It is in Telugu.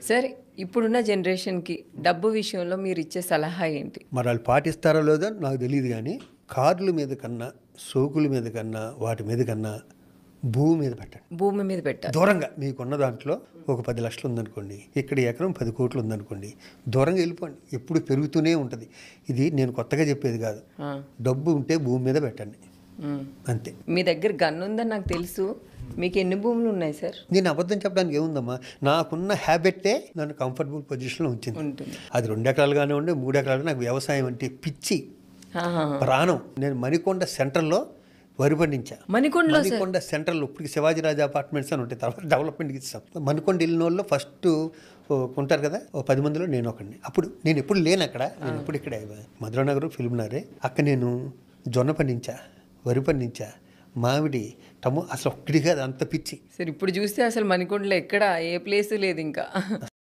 సరే ఇప్పుడున్న జనరేషన్‌కి డబ్బు విషయంలో మీరిచ్చే సలహా ఏంటి? మరి వాళ్ళు పాటిస్తారో లేదో నాకు తెలియదు కానీ కార్ల మీద కన్నా, సోకుల మీద కన్నా, వాటి మీద కన్నా భూమి మీద పెట్టండి. భూమి మీద పెట్టాలి. దూరంగా మీకున్న దాంట్లో ఒక 10 లక్షలు ఉందనుకోండి, ఇక్కడ ఎకరం 10 కోట్లు ఉందనుకోండి, దూరంగా వెళ్ళిపోండి. ఎప్పుడు పెరుగుతూనే ఉంటుంది. ఇది నేను కొత్తగా చెప్పేది కాదు. ఆ! డబ్బు ఉంటే భూమి మీద పెట్టండి, అంతే. మీ దగ్గర గన్ ఉందని నాకు తెలుసు. మీకు ఎన్ని భూములు ఉన్నాయి సార్? నేను అబద్ధం చెప్పడానికి ఏముందమ్మా, నాకున్న హ్యాబిట్టే నన్ను కంఫర్టబుల్ పొజిషన్లో ఉంచింది. ఉంటుంది. అది 2 ఎకరాలు కానివ్వండి, 3 ఎకరాలు, నాకు వ్యవసాయం అంటే పిచ్చి ఆహాహా. ప్రాణం. నేను మణికొండ సెంటర్లో వరి పండించా. మణికొండలో సార్? మణికొండ సెంటర్లో ఇప్పటికి శివాజీరాజు అపార్ట్మెంట్స్ అని ఉంటాయి, తర్వాత డెవలప్మెంట్కి ఇస్తాం. మణికొండ వెళ్ళిన వాళ్ళు ఫస్ట్ ఉంటారు కదా, ఓ 10 మందిలో నేను ఒకడిని. అప్పుడు నేను ఎప్పుడు లేను అక్కడ, నేను ఎప్పుడు ఇక్కడే మధురానగర్ ఫిల్మ్ నగరే. అక్కడ నేను జొన్న పండించా, వరి పండించా, మామిడి, అసలు ఒక్కడిగా అంత పిచ్చి. సార్ ఇప్పుడు చూస్తే అసలు మణికొండలో ఎక్కడ ఏ ప్లేస్ లేదు ఇంకా.